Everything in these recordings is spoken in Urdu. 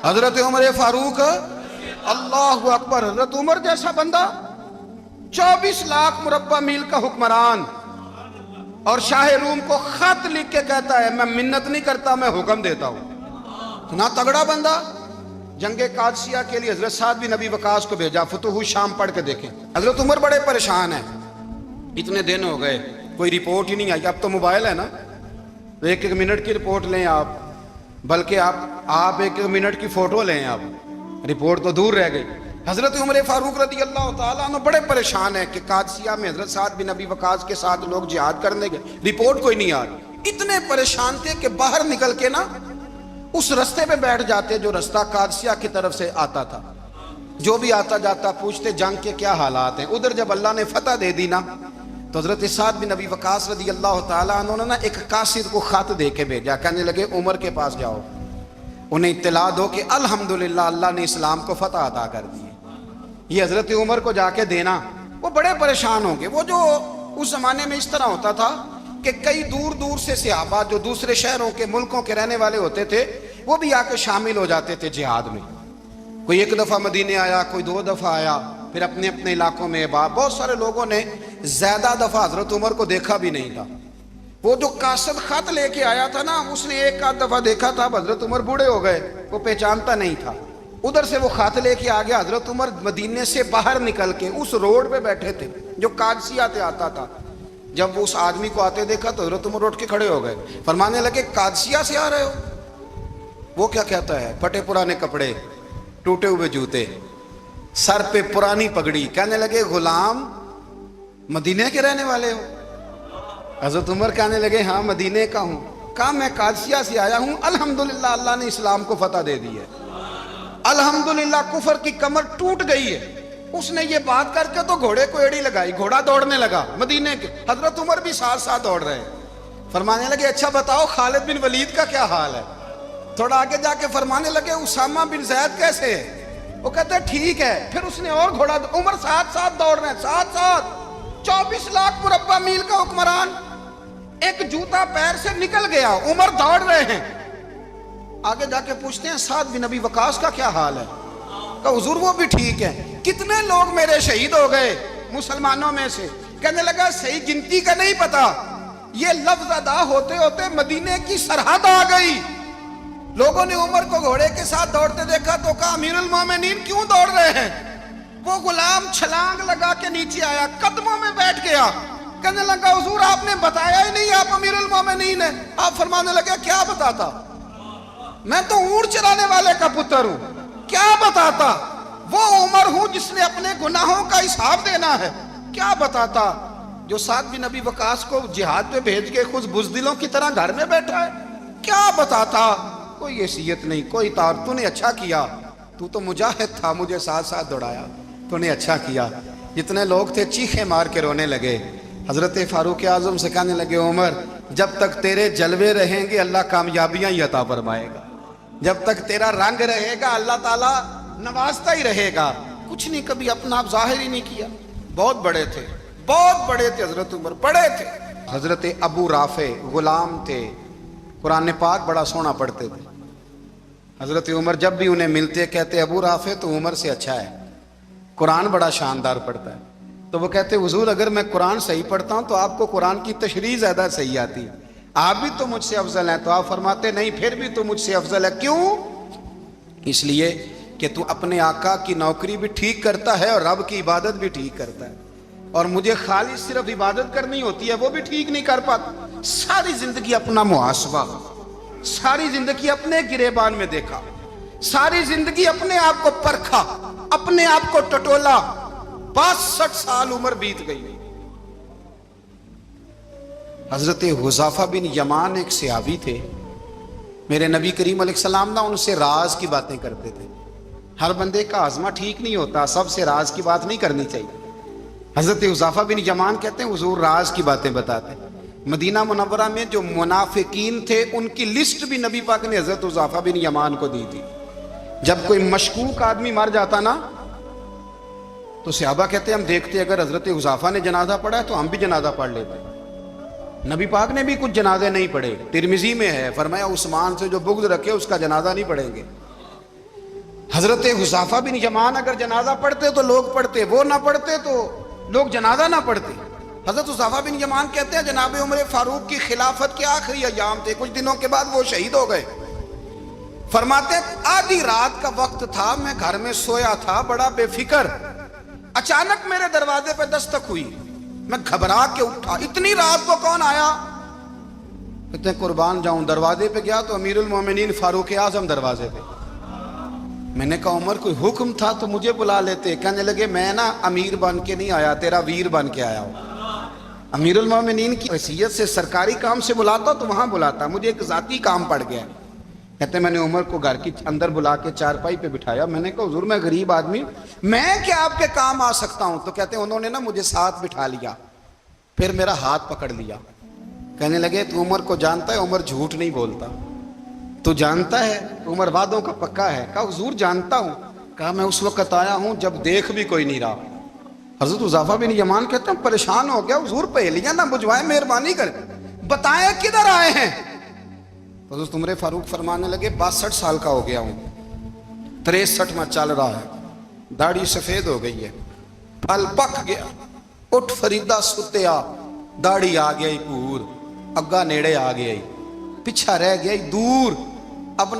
حضرت عمر فاروق اللہ اکبر. حضرت عمر جیسا بندہ 24 لاکھ مربع میل کا حکمران اور شاہ روم کو خط لکھ کے کہتا ہے میں منت نہیں کرتا میں حکم دیتا ہوں. اتنا تگڑا بندہ. جنگ قادسیہ کے لیے حضرت سعد بن ابی وقاص کو بھیجا. فتوح شام پڑھ کے دیکھیں. حضرت عمر بڑے پریشان ہیں. اتنے دن ہو گئے کوئی رپورٹ ہی نہیں آئی. اب تو موبائل ہے نا, ایک ایک منٹ کی رپورٹ لیں آپ, بلکہ آپ ایک ایک منٹ کی فوٹو لیں آپ, رپورٹ تو دور رہ گئی. حضرت عمر فاروق رضی اللہ تعالیٰ عنہ بڑے پریشان ہیں کہ قادسیہ میں حضرت سعد بن ابی وقاص کے ساتھ لوگ جہاد کرنے گئے, رپورٹ کوئی نہیں آ رہی. اتنے پریشان تھے کہ باہر نکل کے نا اس رستے پہ بیٹھ جاتے جو رستہ قادسیہ کی طرف سے آتا تھا. جو بھی آتا جاتا پوچھتے جنگ کے کیا حالات ہیں. ادھر جب اللہ نے فتح دے دی نا تو حضرت سعد بن ابی وقاص رضی اللہ تعالیٰ عنہ نے ایک قاصد کو خط دے کے بھیجا. کہنے لگے عمر کے پاس جاؤ, انہیں اطلاع دو کہ الحمدللہ اللہ نے اسلام کو فتح عطا کر دی. یہ حضرت عمر کو جا کے دینا. وہ بڑے پریشان ہوں گے. وہ جو اس زمانے میں اس طرح ہوتا تھا کہ کئی دور دور سے صحابہ جو دوسرے شہروں کے ملکوں کے رہنے والے ہوتے تھے وہ بھی آ کے شامل ہو جاتے تھے جہاد میں. کوئی ایک دفعہ مدینے آیا, کوئی 2 دفعہ آیا, پھر اپنے اپنے علاقوں میں. بہت سارے لوگوں نے زیادہ دفعہ حضرت عمر کو دیکھا بھی نہیں تھا. وہ جو قاصد خط لے کے آیا تھا نا اس نے ایک آدھ دفعہ دیکھا تھا. حضرت عمر بوڑھے ہو گئے, وہ پہچانتا نہیں تھا. ادھر سے وہ خط لے کے آ گیا. حضرت عمر مدینے سے باہر نکل کے اس روڈ پہ بیٹھے تھے جو قادسیہ سے آتا تھا. جب وہ اس آدمی کو آتے دیکھا تو حضرت عمر اٹھ کے کھڑے ہو گئے, فرمانے لگے قادسیہ سے آ رہے ہو؟ وہ کیا کہتا ہے؟ پھٹے پرانے کپڑے, ٹوٹے ہوئے جوتے, سر پہ پرانی پگڑی. کہنے لگے غلام مدینے کے رہنے والے ہو؟ حضرت عمر کہنے لگے ہاں مدینے کا ہوں. کہا میں قادسیہ سے آیا ہوں, الحمدللہ اللہ نے اسلام کو فتح دے دی ہے, الحمدللہ کفر کی کمر ٹوٹ گئی ہے. اس نے یہ بات کر کے تو گھوڑے کو ایڑی لگائی, گھوڑا دوڑنے لگا مدینے کے. حضرت عمر بھی ساتھ ساتھ دوڑ رہے ہیں. فرمانے لگے اچھا بتاؤ خالد بن ولید کا کیا حال ہے؟ تھوڑا آگے جا کے فرمانے لگے اسامہ بن زید کیسے ہے؟ وہ کہتے ہیں ٹھیک ہے. پھر اس نے اور گھوڑا. عمر ساتھ ساتھ دوڑ رہے ہیں, ساتھ ساتھ. 24 لاکھ مربع میل کا حکمران, ایک جوتا پیر سے نکل گیا, عمر دوڑ رہے ہیں. آگے جا کے پوچھتے ہیں سعد بن ابی وقاص کا کیا حال ہے؟ کہ حضور وہ بھی ٹھیک ہے. کتنے لوگ میرے شہید ہو گئے مسلمانوں میں سے؟ کہنے لگا صحیح گنتی کا نہیں پتا, یہ لفظ ادا ہوتے ہوتے مدینے کی سرحد آ گئی. لوگوں نے عمر کو گھوڑے کے ساتھ دوڑتے دیکھا تو کہا امیر المومنین کیوں دوڑ رہے ہیں؟ وہ غلام چھلانگ لگا کے نیچے آیا, قدموں میں بیٹھ گیا. کہنے لگا حضور آپ نے بتایا ہی نہیں آپ امیر المومنین ہیں. آپ فرمانے لگے کیا بتاتا؟ میں تو اونٹ چرانے والے کا پتر ہوں, کیا بتاتا؟ وہ عمر ہوں جس نے اپنے گناہوں کا حساب دینا ہے, کیا بتاتا؟ جو سعد بن ابی وقاص کو جہاد پہ بھیج کے خود بزدلوں کی طرح گھر میں بیٹھا ہے, کیا بتاتا؟ کوئی حیثیت نہیں, کوئی تار. تو نے اچھا کیا, تو تو مجاہد تھا, مجھے ساتھ ساتھ دوڑایا, تو نے اچھا کیا. جتنے لوگ تھے چیخیں مار کے رونے لگے. حضرت فاروق اعظم سے کہنے لگے عمر جب تک تیرے جلوے رہیں گے اللہ کامیابیاں ہی عطا فرمائے گا, جب تک تیرا رنگ رہے گا اللہ تعالیٰ نوازتا ہی رہے گا. کچھ نہیں کبھی اپنا آپ ظاہر ہی نہیں کیا. بہت بڑے تھے, بہت بڑے تھے حضرت عمر, بڑے تھے. حضرت ابو رافع غلام تھے, قرآن پاک بڑا سونا پڑھتے تھے. حضرت عمر جب بھی انہیں ملتے کہتے ابو رافع تو عمر سے اچھا ہے, قرآن بڑا شاندار پڑھتا ہے. تو وہ کہتے حضور اگر میں قرآن صحیح پڑھتا ہوں تو آپ کو قرآن کی تشریح زیادہ صحیح آتی ہے, آپ بھی تو مجھ سے افضل ہیں. تو آپ فرماتے نہیں پھر بھی تو مجھ سے افضل ہے. کیوں؟ اس لیے کہ تو اپنے آقا کی نوکری بھی ٹھیک کرتا ہے اور رب کی عبادت بھی ٹھیک کرتا ہے, اور مجھے خالی صرف عبادت کرنی ہوتی ہے وہ بھی ٹھیک نہیں کر پاتا. ساری زندگی اپنا محاسبہ, ساری زندگی اپنے گریبان میں دیکھا, ساری زندگی اپنے آپ کو پرکھا, اپنے آپ کو ٹٹولا. 62 سال عمر بیت گئی. حضرت حذیفہ بن یمان ایک صحابی تھے, میرے نبی کریم علیہ السلام نا ان سے راز کی باتیں کرتے تھے. ہر بندے کا ہاضمہ ٹھیک نہیں ہوتا, سب سے راز کی بات نہیں کرنی چاہیے. حضرت حذیفہ بن یمان کہتے ہیں حضور راز کی باتیں بتاتے. مدینہ منورہ میں جو منافقین تھے ان کی لسٹ بھی نبی پاک نے حضرت حذیفہ بن یمان کو دی تھی. جب کوئی مشکوک آدمی مر جاتا نا تو صحابہ کہتے ہیں ہم دیکھتے اگر حضرت حذیفہ نے جنازہ پڑھا ہے تو ہم بھی جنازہ پڑھ لیتے. نبی پاک نے بھی کچھ جنازے نہیں پڑھے. ترمذی میں ہے فرمایا عثمان سے جو بغض رکھے اس کا جنازہ نہیں پڑھیں گے. حضرت حذیفہ بن یمان اگر جنازہ پڑھتے تو لوگ پڑھتے، وہ نہ پڑھتے تو لوگ جنازہ نہ پڑھتے۔ حضرت حذیفہ بن یمان کہتے ہیں جناب عمر فاروق کی خلافت کے آخری ایام تھے، کچھ دنوں کے بعد وہ شہید ہو گئے۔ فرماتے آدھی رات کا وقت تھا، میں گھر میں سویا تھا بڑا بے فکر، اچانک میرے دروازے پہ دستک ہوئی، میں گھبرا کے اٹھا، اتنی رات کو کون آیا؟ کہتے ہیں قربان جاؤں، دروازے پہ گیا تو امیر المومنین فاروق اعظم دروازے پہ۔ میں نے کہا عمر کوئی حکم تھا تو مجھے بلا لیتے۔ کہنے لگے میں نا امیر بن کے نہیں آیا، تیرا ویر بن کے آیا ہوں۔ امیر المومنین کی حیثیت سے سرکاری کام سے بلاتا تو وہاں بلاتا، مجھے ایک ذاتی کام پڑ گیا۔ کہتے میں نے عمر کو گھر کی اندر بلا کے چارپائی پہ بٹھایا، میں نے کہا حضور میں غریب آدمی، میں کیا آپ کے کام آ سکتا ہوں؟ تو کہتے ہیں انہوں نے نا مجھے ساتھ بٹھا لیا، پھر میرا ہاتھ پکڑ لیا، کہنے لگے تو عمر کو جانتا ہے؟ عمر جھوٹ نہیں بولتا۔ تو جانتا ہے؟ عمر وعدوں کا پکا ہے۔ کہا حضور جانتا ہوں۔ کہا میں اس وقت آیا ہوں جب دیکھ بھی کوئی نہیں رہا۔ حضرت حذیفہ بن یمان کہتے ہیں پریشان ہو گیا، حضور پہلیاں نہ بجھوائے، مہربانی کر بتائیں کدھر آئے ہیں؟ حضرت عمر فاروق فرمانے لگے 62 سال کا ہو گیا ہوں، 63 میں چل رہا ہے، داڑھی سفید ہو گئی ہے، پھل پک گیا، اٹھ فریدہ ستیا، داڑھی آ گئی پور، اگا نیڑے آ گئی، پیچھا رہ گئی دور، اب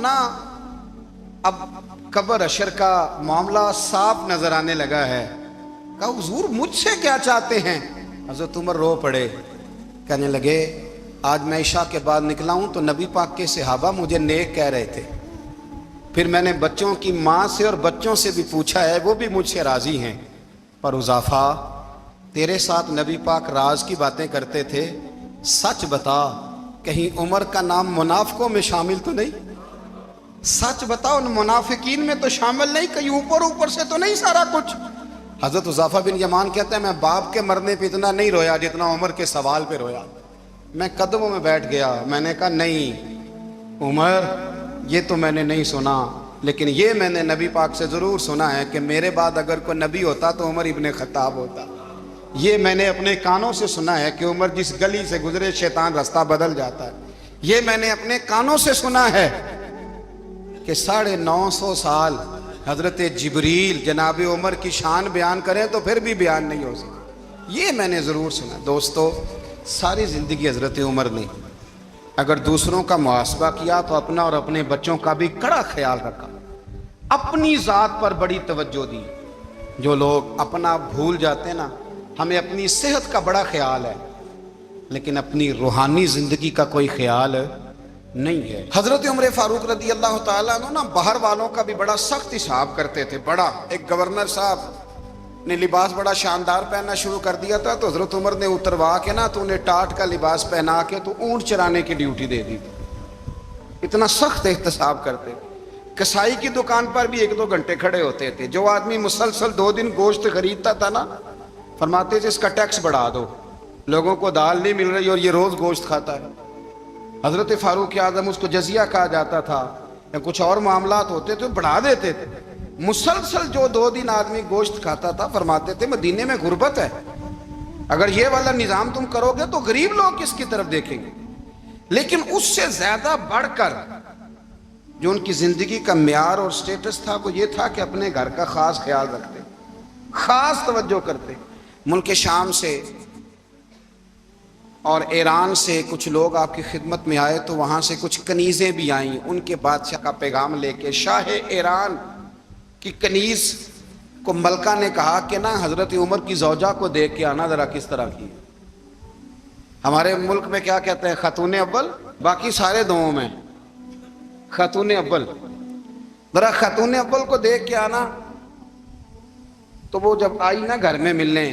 قبر اشر کا معاملہ صاف نظر آنے لگا ہے۔ کہا حضور مجھ سے کیا چاہتے ہیں؟ حضرت عمر رو پڑے، کہنے لگے آج میں عشاء کے بعد نکلا ہوں تو نبی پاک کے صحابہ مجھے نیک کہہ رہے تھے، پھر میں نے بچوں کی ماں سے اور بچوں سے بھی پوچھا ہے، وہ بھی مجھ سے راضی ہیں، پر حذیفہ تیرے ساتھ نبی پاک راز کی باتیں کرتے تھے، سچ بتا کہیں عمر کا نام منافقوں میں شامل تو نہیں؟ سچ بتا ان منافقین میں تو شامل نہیں، کہیں اوپر سے تو نہیں سارا کچھ؟ حضرت حذیفہ بن یمان کہتے ہیں میں باپ کے مرنے پہ اتنا نہیں رویا جتنا عمر کے سوال پہ رویا۔ میں قدموں میں بیٹھ گیا، میں نے کہا نہیں عمر یہ تو میں نے نہیں سنا، لیکن یہ میں نے نبی پاک سے ضرور سنا ہے کہ میرے بعد اگر کوئی نبی ہوتا تو عمر ابن خطاب ہوتا۔ یہ میں نے اپنے کانوں سے سنا ہے کہ عمر جس گلی سے گزرے شیطان رستہ بدل جاتا ہے۔ یہ میں نے اپنے کانوں سے سنا ہے کہ 950 سال حضرت جبریل جناب عمر کی شان بیان کریں تو پھر بھی بیان نہیں ہو سکتا، یہ میں نے ضرور سنا۔ دوستو ساری زندگی حضرت عمر نے اگر دوسروں کا محاسبہ کیا تو اپنا اور اپنے بچوں کا بھی کڑا خیال رکھا، اپنی ذات پر بڑی توجہ دی۔ جو لوگ اپنا بھول جاتے نا، ہمیں اپنی صحت کا بڑا خیال ہے لیکن اپنی روحانی زندگی کا کوئی خیال نہیں ہے۔ حضرت عمر فاروق رضی اللہ تعالیٰ عنہ نا باہر والوں کا بھی بڑا سخت حساب کرتے تھے۔ بڑا ایک گورنر صاحب نے لباس بڑا شاندار پہننا شروع کر دیا تھا تو حضرت عمر نے اتروا کے نا تو انہیں ٹاٹ کا لباس پہنا کے تو اونٹ چرانے کی ڈیوٹی دے دی تھی، اتنا سخت احتساب کرتے۔ کسائی کی دکان پر بھی 1-2 گھنٹے کھڑے ہوتے تھے، جو آدمی مسلسل 2 دن گوشت خریدتا تھا نا فرماتے تھے اس کا ٹیکس بڑھا دو، لوگوں کو دال نہیں مل رہی اور یہ روز گوشت کھاتا ہے۔ حضرت فاروق اعظم اس کو جزیہ کہا جاتا تھا یا کچھ اور معاملات ہوتے تھے بڑھا دیتے تھے۔ مسلسل جو 2 دن آدمی گوشت کھاتا تھا فرماتے تھے مدینے میں غربت ہے، اگر یہ والا نظام تم کرو گے تو غریب لوگ کس کی طرف دیکھیں گے۔ لیکن اس سے زیادہ بڑھ کر جو ان کی زندگی کا معیار اور سٹیٹس تھا وہ یہ تھا کہ اپنے گھر کا خاص خیال رکھتے، خاص توجہ کرتے۔ ملک شام سے اور ایران سے کچھ لوگ آپ کی خدمت میں آئے تو وہاں سے کچھ کنیزیں بھی آئیں، ان کے بادشاہ کا پیغام لے کے۔ شاہ ایران کی کنیز کو ملکہ نے کہا کہ نا حضرت عمر کی زوجہ کو دیکھ کے آنا ذرا کس طرح کی۔ ہمارے ملک میں کیا کہتے ہیں خاتون اول، باقی سارے دوؤں میں خاتون اول، ذرا خاتون اول کو دیکھ کے آنا۔ تو وہ جب آئی نا گھر میں ملنے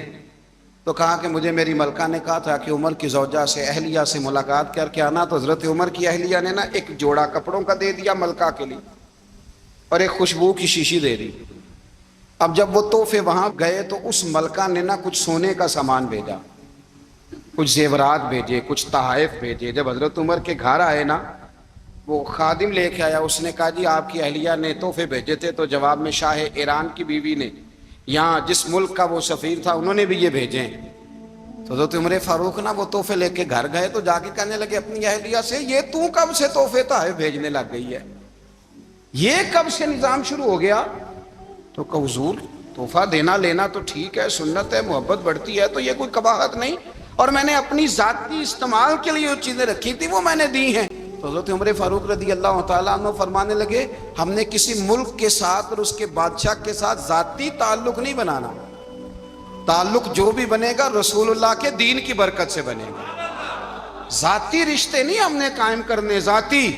تو کہا کہ مجھے میری ملکہ نے کہا تھا کہ عمر کی زوجہ سے اہلیہ سے ملاقات کر کے آنا۔ تو حضرت عمر کی اہلیہ نے نا ایک جوڑا کپڑوں کا دے دیا ملکہ کے لیے اور ایک خوشبو کی شیشی دے دی۔ اب جب وہ تحفے وہاں گئے تو اس ملکہ نے نا کچھ سونے کا سامان بھیجا، کچھ زیورات بھیجے، کچھ تحائف بھیجے۔ جب حضرت عمر کے گھر آئے نا وہ خادم لے کے آیا، اس نے کہا جی آپ کی اہلیہ نے تحفے بھیجے تھے، تو جواب میں شاہ ایران کی بیوی نے یہاں جس ملک کا وہ سفیر تھا انہوں نے بھی یہ بھیجے ہیں۔ تو حضرت عمر فاروق نا وہ تحفے لے کے گھر گئے تو جا کے کہنے لگے اپنی اہلیہ سے یہ تو کب سے تحفے تحائف بھیجنے لگ گئی ہے؟ یہ کب سے نظام شروع ہو گیا؟ تو کہ حضور تحفہ دینا لینا تو ٹھیک ہے، سنت ہے، محبت بڑھتی ہے، تو یہ کوئی قباحت نہیں، اور میں نے اپنی ذاتی استعمال کے لیے جو چیزیں رکھی تھی وہ میں نے دی ہیں۔ تو حضرت عمر فاروق رضی اللہ تعالیٰ عنہ فرمانے لگے ہم نے کسی ملک کے ساتھ اور اس کے بادشاہ کے ساتھ ذاتی تعلق نہیں بنانا، تعلق جو بھی بنے گا رسول اللہ کے دین کی برکت سے بنے گا، ذاتی رشتے نہیں ہم نے قائم کرنے۔ ذاتی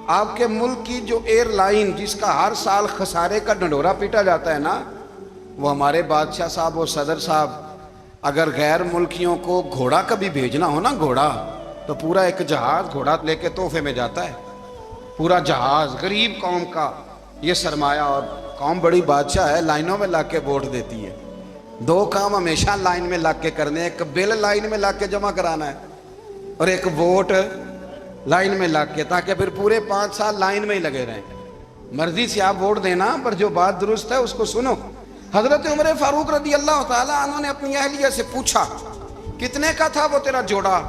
آپ کے ملک کی جو ایئر لائن جس کا ہر سال خسارے کا ڈنڈورا پیٹا جاتا ہے نا، وہ ہمارے بادشاہ صاحب اور صدر صاحب اگر غیر ملکیوں کو گھوڑا کبھی بھیجنا ہو نا، گھوڑا، تو پورا ایک جہاز گھوڑا لے کے تحفے میں جاتا ہے، پورا جہاز غریب قوم کا یہ سرمایہ، اور قوم بڑی بادشاہ ہے، لائنوں میں لگ کے ووٹ دیتی ہے۔ دو کام ہمیشہ لائن میں لگ کے کرنے، ایک بل لائن میں لگ کے جمع کرانا ہے اور ایک ووٹ لائن میں لگ کے، تاکہ پھر پورے 5 سال لائن میں ہی لگے رہیں۔ مرضی سے آپ ووٹ دینا، پر جو بات درست ہے اس کو سنو۔ حضرت عمر فاروق رضی اللہ تعالیٰ عنہ نے اپنی اہلیہ سے پوچھا کتنے کا تھا وہ تیرا جوڑا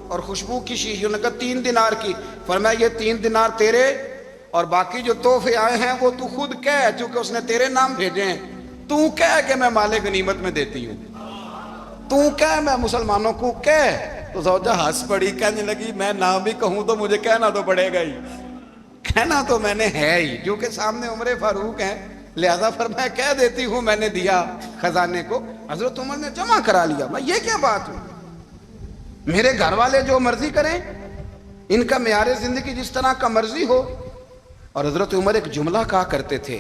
اور خوشبو کی شیشی؟ انہوں نے کہا 3 دینار کی۔ فرمایا یہ 3 دینار تیرے، اور باقی جو تحفے آئے ہیں وہ تو خود کہہ، چونکہ اس نے تیرے نام بھیجے ہیں، تو کہہ کہ میں مال غنیمت میں دیتی ہوں، تو کہہ میں مسلمانوں کو کہہ۔ تو زوجہ ہنس پڑی، کہنے لگی میں نہ بھی کہوں تو مجھے کہنا تو پڑے گا ہی، کہنا تو میں نے ہے ہی، کیونکہ سامنے عمر فاروق ہیں، لہذا فرمایا کہہ دیتی ہوں میں نے دیا خزانے کو۔ حضرت عمر نے جمع کرا لیا۔ میں یہ کیا بات ہوئی؟ میرے گھر والے جو مرضی کریں، ان کا معیار زندگی جس طرح کا مرضی ہو۔ اور حضرت عمر ایک جملہ کہا کرتے تھے،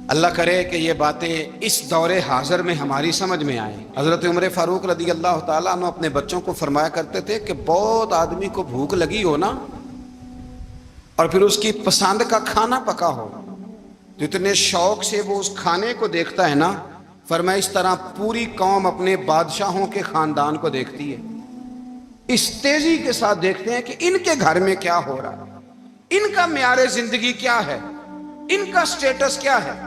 اللہ کرے کہ یہ باتیں اس دور حاضر میں ہماری سمجھ میں آئیں۔ حضرت عمر فاروق رضی اللہ تعالیٰ عنہ اپنے بچوں کو فرمایا کرتے تھے کہ بہت آدمی کو بھوک لگی ہو نا، اور پھر اس کی پسند کا کھانا پکا ہو، جتنے شوق سے وہ اس کھانے کو دیکھتا ہے نا، فرمایا اس طرح پوری قوم اپنے بادشاہوں کے خاندان کو دیکھتی ہے، اس تیزی کے ساتھ دیکھتے ہیں کہ ان کے گھر میں کیا ہو رہا ہے، ان کا معیار زندگی کیا ہے، ان کا سٹیٹس کیا ہے۔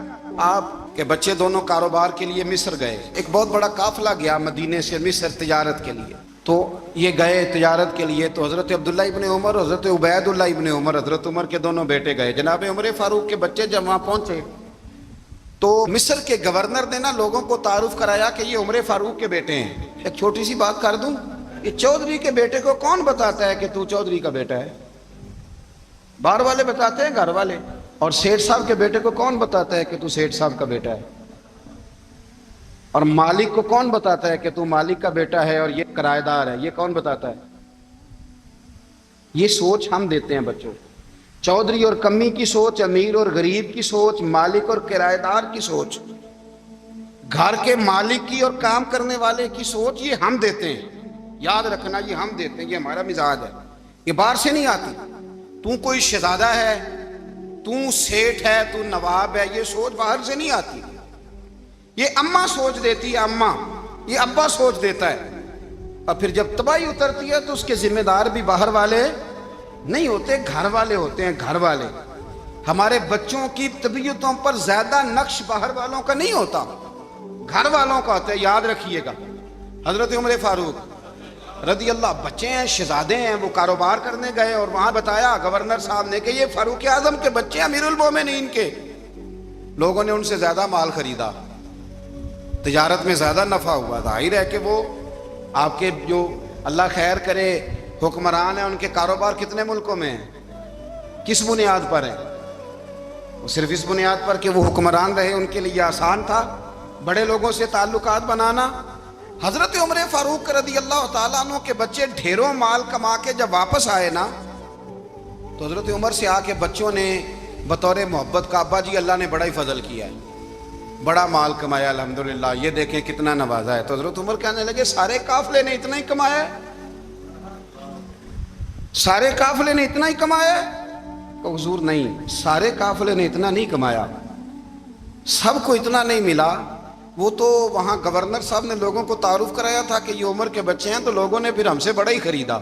آپ کے بچے دونوں کاروبار کے لیے مصر گئے، ایک بہت بڑا قافلہ گیا مدینے سے مصر تجارت کے لیے، تو یہ گئے تجارت کے لیے، تو حضرت عبداللہ ابن عمر، حضرت عبید اللہ ابن عمر، حضرت عمر کے دونوں بیٹے گئے۔ جناب عمر فاروق کے بچے جب وہاں پہنچے تو مصر کے گورنر نے نا لوگوں کو تعارف کرایا کہ یہ عمر فاروق کے بیٹے ہیں۔ ایک چھوٹی سی بات کر دوں، یہ چودھری کے بیٹے کو کون بتاتا ہے کہ تو چودھری کا بیٹا ہے؟ باہر والے بتاتے ہیں، گھر والے۔ اور سیٹھ صاحب کے بیٹے کو کون بتاتا ہے کہ تو سیٹھ صاحب کا بیٹا ہے؟ اور مالک کو کون بتاتا ہے کہ تو مالک کا بیٹا ہے اور یہ کرایہ دار ہے؟ یہ کون بتاتا ہے؟ یہ سوچ ہم دیتے ہیں بچوں، چودھری اور کمی کی سوچ، امیر اور غریب کی سوچ، مالک اور کرایہ دار کی سوچ، گھر کے مالک کی اور کام کرنے والے کی سوچ، یہ ہم دیتے ہیں۔ یاد رکھنا، یہ ہم دیتے ہیں، یہ ہمارا مزاج ہے، یہ باہر سے نہیں آتی۔ تو کوئی شہزادہ ہے، تو سیٹھ ہے، تو نواب ہے، یہ سوچ باہر سے نہیں آتی، یہ اماں سوچ دیتی ہے، اماں، یہ ابا سوچ دیتا ہے۔ اور پھر جب تباہی اترتی ہے تو اس کے ذمہ دار بھی باہر والے نہیں ہوتے، گھر والے ہوتے ہیں، گھر والے۔ ہمارے بچوں کی طبیعتوں پر زیادہ نقش باہر والوں کا نہیں ہوتا، گھر والوں کا ہوتا ہے، یاد رکھیے گا۔ حضرت عمر فاروق رضی اللہ، بچے ہیں، شہزادے ہیں، وہ کاروبار کرنے گئے اور وہاں بتایا گورنر صاحب نے کہ یہ فاروق اعظم کے بچے، امیر المومنین کے۔ لوگوں نے ان سے زیادہ مال خریدا، تجارت میں زیادہ نفع ہوا۔ ظاہر ہے کہ وہ آپ کے جو اللہ خیر کرے حکمران ہیں، ان کے کاروبار کتنے ملکوں میں ہیں، کس بنیاد پر ہیں؟ وہ صرف اس بنیاد پر کہ وہ حکمران رہے، ان کے لیے آسان تھا بڑے لوگوں سے تعلقات بنانا۔ حضرت عمر فاروق رضی اللہ تعالیٰ عنہ کے بچے ڈھیروں مال کما کے جب واپس آئے نا، تو حضرت عمر سے آ کے بچوں نے بطور محبت کا، ابا جی اللہ نے بڑا ہی فضل کیا ہے، بڑا مال کمایا الحمدللہ، یہ دیکھیں کتنا نوازا ہے۔ تو حضرت عمر کہنے لگے سارے قافلے نے اتنا ہی کمایا ہے؟ سارے قافلے نے اتنا ہی کمایا ہے؟ تو حضور نہیں، سارے قافلے نے اتنا نہیں کمایا، سب کو اتنا نہیں ملا۔ وہ تو وہاں گورنر صاحب نے لوگوں کو تعارف کرایا تھا کہ یہ عمر کے بچے ہیں، تو لوگوں نے پھر ہم سے بڑا ہی خریدا۔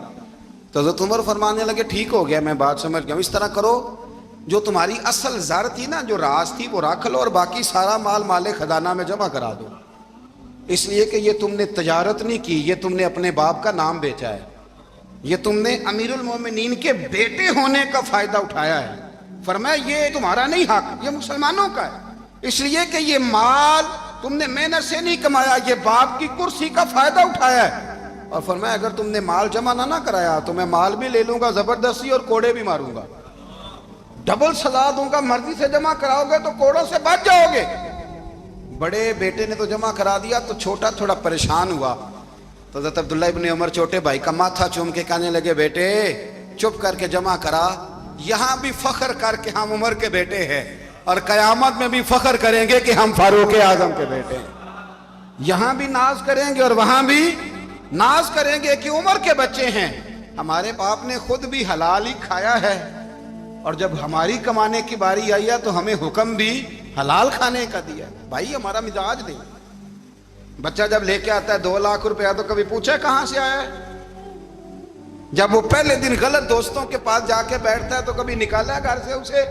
تو حضرت عمر فرمانے لگے ٹھیک ہو گیا، میں بات سمجھ گیا، اس طرح کرو جو تمہاری اصل زر تھی نا، جو راز تھی، وہ رکھ لو اور باقی سارا مال خزانہ میں جمع کرا دو، اس لیے کہ یہ تم نے تجارت نہیں کی، یہ تم نے اپنے باپ کا نام بیچا ہے، یہ تم نے امیر المومنین کے بیٹے ہونے کا فائدہ اٹھایا ہے، فرمایا یہ تمہارا نہیں حق، یہ مسلمانوں کا ہے، اس لیے کہ یہ مال تم نے محنت سے نہیں کمایا، یہ باپ کی کرسی کا فائدہ اٹھایا ہے۔ اور فرمایا اگر تم نے مال جمع نہ کرایا تو میں مال بھی لے لوں گا زبردستی اور کوڑے بھی ماروں گا، ڈبل سزا دوں گا۔ مرضی سے جمع کراؤ گے تو کوڑوں سے بچ جاؤ گے۔ بڑے بیٹے نے تو جمع کرا دیا تو چھوٹا تھوڑا پریشان ہوا، تو حضرت عبداللہ ابن عمر چھوٹے بھائی کا ماتھا چوم کے کہنے لگے بیٹے چپ کر کے جمع کرا، یہاں بھی فخر کر کے ہم عمر کے بیٹے ہیں اور قیامت میں بھی فخر کریں گے کہ ہم فاروق اعظم کے بیٹے ہیں۔ یہاں بھی ناز کریں گے اور وہاں بھی ناز کریں گے کہ عمر کے بچے ہیں۔ ہمارے باپ نے خود بھی حلال ہی کھایا ہے، اور جب ہماری کمانے کی باری آئی ہے تو ہمیں حکم بھی حلال کھانے کا دیا۔ بھائی ہمارا مزاج نہیں۔ بچہ جب لے کے آتا ہے 2 لاکھ روپیہ تو کبھی پوچھے کہاں سے آیا ہے؟ جب وہ پہلے دن غلط دوستوں کے پاس جا کے بیٹھتا ہے تو کبھی نکالا ہے گھر سے اسے؟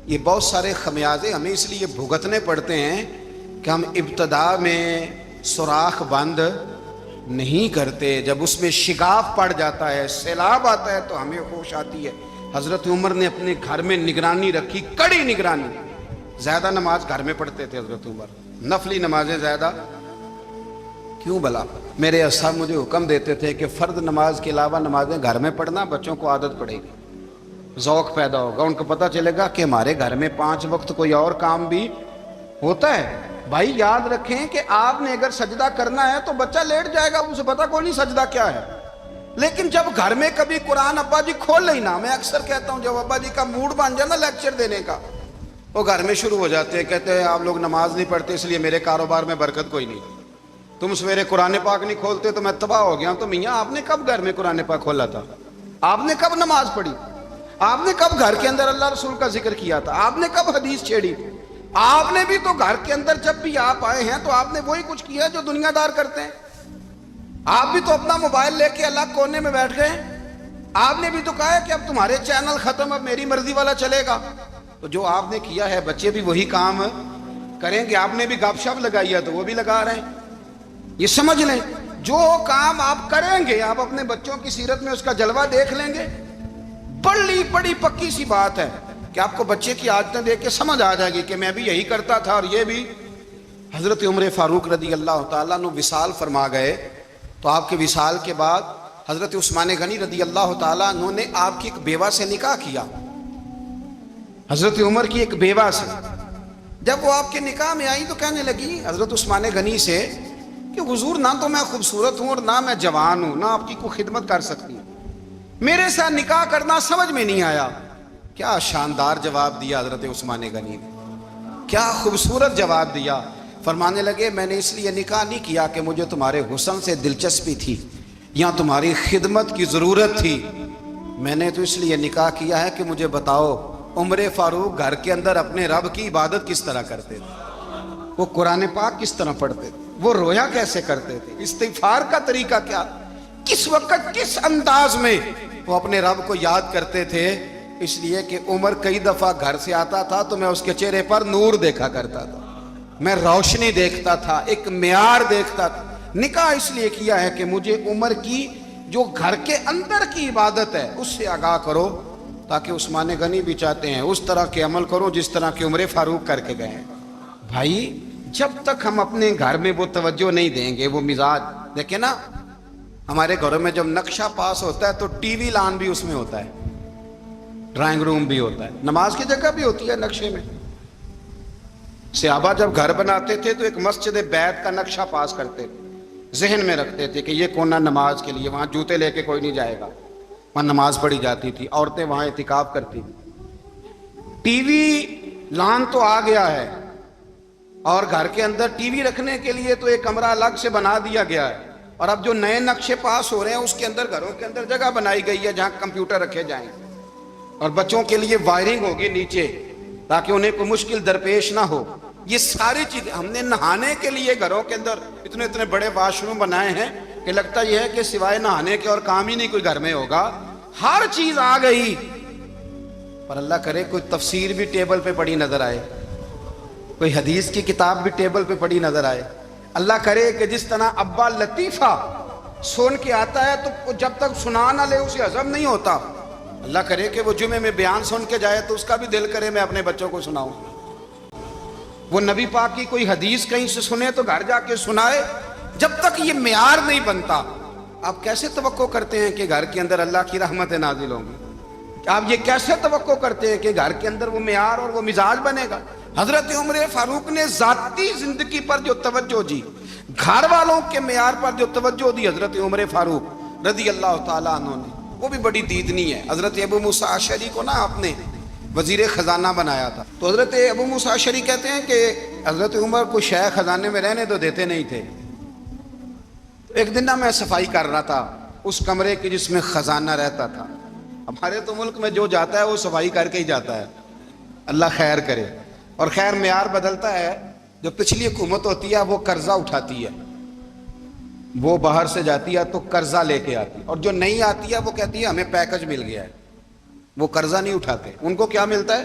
یہ بہت سارے خمیازے ہمیں اس لیے بھگتنے پڑتے ہیں کہ ہم ابتدا میں سوراخ بند نہیں کرتے، جب اس میں شگاف پڑ جاتا ہے، سیلاب آتا ہے تو ہمیں ہوش آتی ہے۔ حضرت عمر نے اپنے گھر میں نگرانی رکھی، کڑی نگرانی۔ زیادہ نماز گھر میں پڑھتے تھے حضرت عمر، نفلی نمازیں زیادہ کیوں بلا؟ میرے اصحاب مجھے حکم دیتے تھے کہ فرض نماز کے علاوہ نمازیں گھر میں پڑھنا، بچوں کو عادت پڑے گی، ذوق پیدا ہوگا، ان کو پتہ چلے گا کہ ہمارے گھر میں 5 وقت کوئی اور کام بھی ہوتا ہے۔ بھائی یاد رکھیں کہ آپ نے اگر سجدہ کرنا ہے تو بچہ لیٹ جائے گا، اسے پتہ کوئی نہیں سجدہ کیا ہے، لیکن جب گھر میں کبھی قرآن ابا جی کھول لینا، میں اکثر کہتا ہوں جب ابا جی کا موڈ بن جائے نا لیکچر دینے کا، وہ گھر میں شروع ہو جاتے ہیں، کہتے ہیں آپ لوگ نماز نہیں پڑھتے اس لیے میرے کاروبار میں برکت کوئی نہیں، تم سویرے قرآن پاک نہیں کھولتے تو میں تباہ ہو گیا ہوں۔ تو میاں آپ نے کب گھر میں قرآن پاک کھولا تھا؟ آپ نے کب نماز پڑھی؟ آپ نے کب گھر کے اندر اللہ رسول کا ذکر کیا تھا؟ آپ نے کب حدیث چھیڑی؟ آپ نے بھی تو گھر کے اندر جب بھی آپ آئے ہیں تو آپ نے وہی کچھ کیا جو دنیا دار کرتے ہیں۔ آپ بھی تو اپنا موبائل لے کے الگ کونے میں بیٹھ گئے، آپ نے بھی تو کہا ہے کہ اب تمہارے چینل ختم، اب میری مرضی والا چلے گا۔ تو جو آپ نے کیا ہے بچے بھی وہی کام کریں گے۔ آپ نے بھی گپ شپ لگائی ہے تو وہ بھی لگا رہے ہیں۔ یہ سمجھ لیں جو کام آپ کریں گے آپ اپنے بچوں کی سیرت میں اس کا جلوہ دیکھ لیں گے۔ بڑی پکی سی بات ہے کہ آپ کو بچے کی عادتیں دیکھ کے سمجھ آ جائے گی کہ میں بھی یہی کرتا تھا اور یہ بھی۔ حضرت عمر فاروق رضی اللہ تعالیٰ عنہ وصال فرما گئے، تو آپ کے وصال کے بعد حضرت عثمان غنی رضی اللہ تعالیٰ عنہ نے آپ کی ایک بیوہ سے نکاح کیا، حضرت عمر کی ایک بیوہ سے۔ جب وہ آپ کے نکاح میں آئی تو کہنے لگی حضرت عثمان غنی سے کہ حضور نہ تو میں خوبصورت ہوں اور نہ میں جوان ہوں، نہ آپ کی کوئی خدمت کر سکتی ہوں، میرے ساتھ نکاح کرنا سمجھ میں نہیں آیا۔ کیا شاندار جواب دیا حضرت عثمان غنی نے، کیا خوبصورت جواب دیا۔ فرمانے لگے میں نے اس لیے نکاح نہیں کیا کہ مجھے تمہارے حسن سے دلچسپی تھی یا تمہاری خدمت کی ضرورت تھی، میں نے تو اس لیے نکاح کیا ہے کہ مجھے بتاؤ عمر فاروق گھر کے اندر اپنے رب کی عبادت کس طرح کرتے تھے، وہ قرآن پاک کس طرح پڑھتے تھے، وہ رویا کیسے کرتے تھے، استغفار کا طریقہ کیا، کس وقت کس انداز میں وہ اپنے رب کو یاد کرتے تھے۔ اس لیے کہ عمر کئی دفعہ گھر سے آتا تھا تو میں اس کے چہرے پر نور دیکھا کرتا تھا، میں روشنی دیکھتا تھا، ایک معیار دیکھتا تھا۔ نکاح اس لیے کیا ہے کہ مجھے عمر کی جو گھر کے اندر کی عبادت ہے اس سے آگاہ کرو، تاکہ عثمان غنی بھی چاہتے ہیں اس طرح کے عمل کرو جس طرح کہ عمر فاروق کر کے گئے ہیں۔ بھائی جب تک ہم اپنے گھر میں وہ توجہ نہیں دیں گے، وہ مزاج دیکھیں نا، ہمارے گھروں میں جب نقشہ پاس ہوتا ہے تو ٹی وی لان بھی اس میں ہوتا ہے، ڈرائنگ روم بھی ہوتا ہے، نماز کی جگہ بھی ہوتی ہے نقشے میں۔ صحابہ جب گھر بناتے تھے تو ایک مسجد بیت کا نقشہ پاس کرتے تھے، ذہن میں رکھتے تھے کہ یہ کونا نماز کے لیے، وہاں جوتے لے کے کوئی نہیں جائے گا، وہاں نماز پڑھی جاتی تھی، عورتیں وہاں اعتکاف کرتی تھی۔ ٹی وی لان تو آ گیا ہے اور گھر کے اندر ٹی وی رکھنے کے لیے تو ایک کمرہ الگ سے بنا دیا گیا ہے، اور اب جو نئے نقشے پاس ہو رہے ہیں اس کے اندر گھروں کے اندر جگہ بنائی گئی ہے جہاں کمپیوٹر رکھے جائیں، اور بچوں کے لیے وائرنگ ہوگی نیچے تاکہ انہیں کوئی مشکل درپیش نہ ہو۔ یہ ساری چیزیں ہم نے نہانے کے لیے گھروں کے اندر اتنے بڑے واش روم بنائے ہیں کہ لگتا یہ ہے کہ سوائے نہانے کے اور کام ہی نہیں کوئی گھر میں ہوگا، ہر چیز آ گئی۔ پر اللہ کرے کوئی تفسیر بھی ٹیبل پہ پڑی نظر آئے، کوئی حدیث کی کتاب بھی ٹیبل پہ پڑی نظر آئے۔ اللہ کرے کہ جس طرح ابا لطیفہ سن کے آتا ہے تو جب تک سنا نہ لے اسے ہضم نہیں ہوتا، اللہ کرے کہ وہ جمعے میں بیان سن کے جائے تو اس کا بھی دل کرے میں اپنے بچوں کو سناؤں. وہ نبی پاک کی کوئی حدیث کہیں سے سنے تو گھر جا کے سنائے. جب تک یہ معیار نہیں بنتا آپ کیسے توقع کرتے ہیں کہ گھر کے اندر اللہ کی رحمتیں نازل ہوں گی؟ آپ یہ کیسے توقع کرتے ہیں کہ گھر کے اندر وہ معیار اور وہ مزاج بنے گا؟ حضرت عمر فاروق نے ذاتی زندگی پر جو توجہ دی، گھر والوں کے معیار پر جو توجہ دی حضرت عمر فاروق رضی اللہ تعالیٰ عنہ نے، وہ بھی بڑی دیدنی ہے. حضرت ابو موسیٰ اشعری کو نا آپ نے وزیر خزانہ بنایا تھا، تو حضرت ابو موسیٰ اشعری کہتے ہیں کہ حضرت عمر کو شیخ خزانے میں رہنے تو دیتے نہیں تھے. ایک دن نا میں صفائی کر رہا تھا اس کمرے کی جس میں خزانہ رہتا تھا. ہمارے تو ملک میں جو جاتا ہے وہ صفائی کر کے ہی جاتا ہے، اللہ خیر کرے. اور خیر معیار بدلتا ہے. جو پچھلی حکومت ہوتی ہے وہ قرضہ اٹھاتی ہے، وہ باہر سے جاتی ہے تو قرضہ لے کے آتی ہے، اور جو نہیں آتی ہے وہ کہتی ہے ہمیں پیکج مل گیا ہے. وہ قرضہ نہیں اٹھاتے. ان کو کیا ملتا ہے؟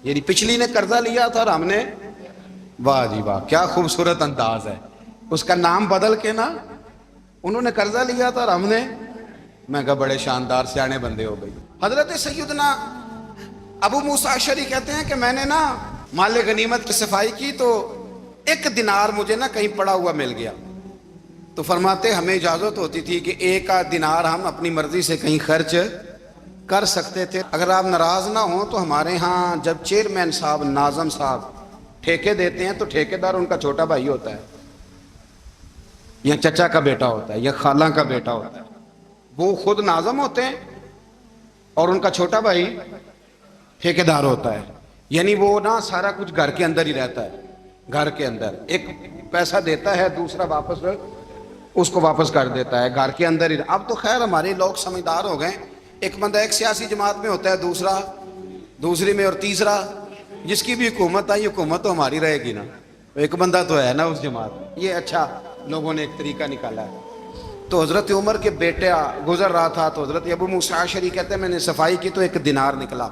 یعنی پچھلی نے قرضہ لیا تھا اور ہم نے، واہ جی واہ کیا خوبصورت انداز ہے. اس کا نام بدل کے نا، انہوں نے قرضہ لیا تھا اور ہم نے، میں کہا بڑے شاندار سیانے بندے ہو گئی. حضرت سیدنا ابو موسیٰ اشعری کہتے ہیں کہ میں نے نا مال غنیمت کی صفائی کی تو 1 دینار مجھے نا کہیں پڑا ہوا مل گیا. تو فرماتے ہمیں اجازت ہوتی تھی کہ 1 دینار ہم اپنی مرضی سے کہیں خرچ کر سکتے تھے. اگر آپ ناراض نہ ہوں تو ہمارے ہاں جب چیئرمین صاحب، ناظم صاحب ٹھیکے دیتے ہیں تو ٹھیکیدار ان کا چھوٹا بھائی ہوتا ہے، یا چچا کا بیٹا ہوتا ہے، یا خالہ کا بیٹا ہوتا ہے. وہ خود ناظم ہوتے ہیں اور ان کا چھوٹا بھائی ٹھیکیدار ہوتا ہے. یعنی وہ نا سارا کچھ گھر کے اندر ہی رہتا ہے. گھر کے اندر ایک پیسہ دیتا ہے، دوسرا واپس اس کو واپس کر دیتا ہے. گھر کے اندر ہی. اب تو خیر ہمارے لوگ سمجھدار ہو گئے. ایک بندہ ایک سیاسی جماعت میں ہوتا ہے، دوسرا دوسری میں، اور تیسرا جس کی بھی حکومت آئی حکومت تو ہماری رہے گی نا. ایک بندہ تو ہے نا اس جماعت میں. یہ اچھا لوگوں نے ایک طریقہ نکالا ہے. تو حضرت عمر کے بیٹے گزر رہا تھا تو حضرت ابو موسیٰ اشعری کہتے ہیں میں نے صفائی کی تو 1 دینار نکلا.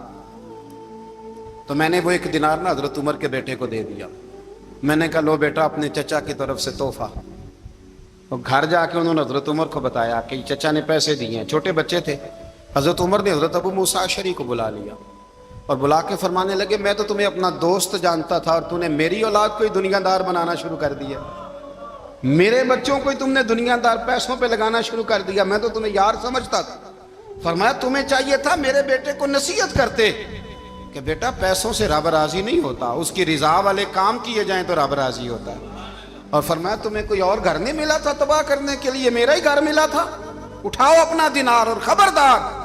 تو میں نے وہ 1 دینار نا حضرت عمر کے بیٹے کو دے دیا. میں نے کہا لو بیٹا اپنے چچا کی طرف سے تحفہ. اور گھر جا کے انہوں نے حضرت عمر کو بتایا کہ چچا نے پیسے دیے ہیں. چھوٹے بچے تھے. حضرت عمر نے حضرت ابو موسیٰ اشعری کو بلا لیا اور بلا کے فرمانے لگے میں تو تمہیں اپنا دوست جانتا تھا اور تو نے میری اولاد کو ہی دنیا دار بنانا شروع کر دیا. میرے بچوں کو ہی تم نے دنیا دار پیسوں پہ لگانا شروع کر دیا. میں تو تمہیں یار سمجھتا تھا. فرمایا تمہیں چاہیے تھا میرے بیٹے کو نصیحت کرتے کہ بیٹا پیسوں سے رب راضی نہیں ہوتا، اس کی رضا والے کام کیے جائیں تو رب راضی ہوتا ہے. اور فرمایا تمہیں کوئی اور گھر نہیں ملا تھا تباہ کرنے کے لیے، میرا ہی گھر ملا تھا. اٹھاؤ اپنا دینار اور خبردار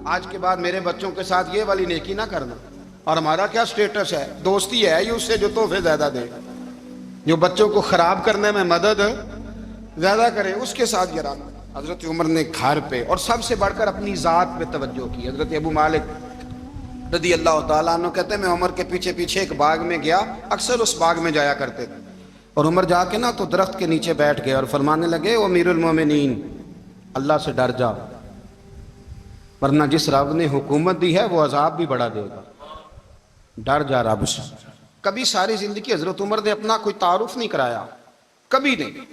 آج کے بعد میرے بچوں کے ساتھ یہ والی نیکی نہ کرنا. اور ہمارا کیا سٹیٹس ہے؟ دوستی ہے یہ اس سے جو تحفے زیادہ دے، جو بچوں کو خراب کرنے میں مدد زیادہ کرے اس کے ساتھ یہ رہنا. حضرت عمر نے گھر پہ اور سب سے بڑھ کر اپنی ذات پہ توجہ کی. حضرت ابو مالک رضی اللہ تعالیٰ عنہ کہتے ہیں میں عمر کے پیچھے پیچھے ایک باغ میں گیا، اکثر اس باغ میں جایا کرتے تھے. اور عمر جا کے نا تو درخت کے نیچے بیٹھ گئے اور فرمانے لگے او امیر المومنین اللہ سے ڈر جا، ورنہ جس رب نے حکومت دی ہے وہ عذاب بھی بڑا دے گا. ڈر جا رب سے. کبھی ساری زندگی حضرت عمر نے اپنا کوئی تعارف نہیں کرایا، کبھی نہیں.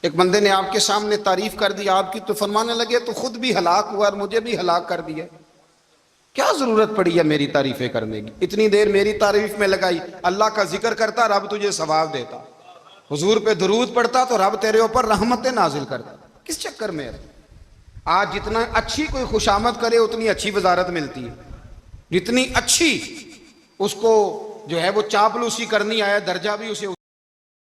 ایک بندے نے آپ کے سامنے تعریف کر دی آپ کی تو فرمانے لگے تو خود بھی ہلاک ہوا اور مجھے بھی ہلاک کر دیا. کیا ضرورت پڑی ہے میری تعریفیں کرنے کی؟ اتنی دیر میری تعریف میں لگائی. اللہ کا ذکر کرتا رب تجھے ثواب دیتا، حضور پہ درود پڑھتا تو رب تیرے اوپر رحمتیں نازل کرتا. کس چکر میں؟ آج جتنا اچھی کوئی خوشامد کرے اتنی اچھی وزارت ملتی ہے، جتنی اچھی اس کو جو ہے وہ چاپلوسی کرنی آیا درجہ بھی اسے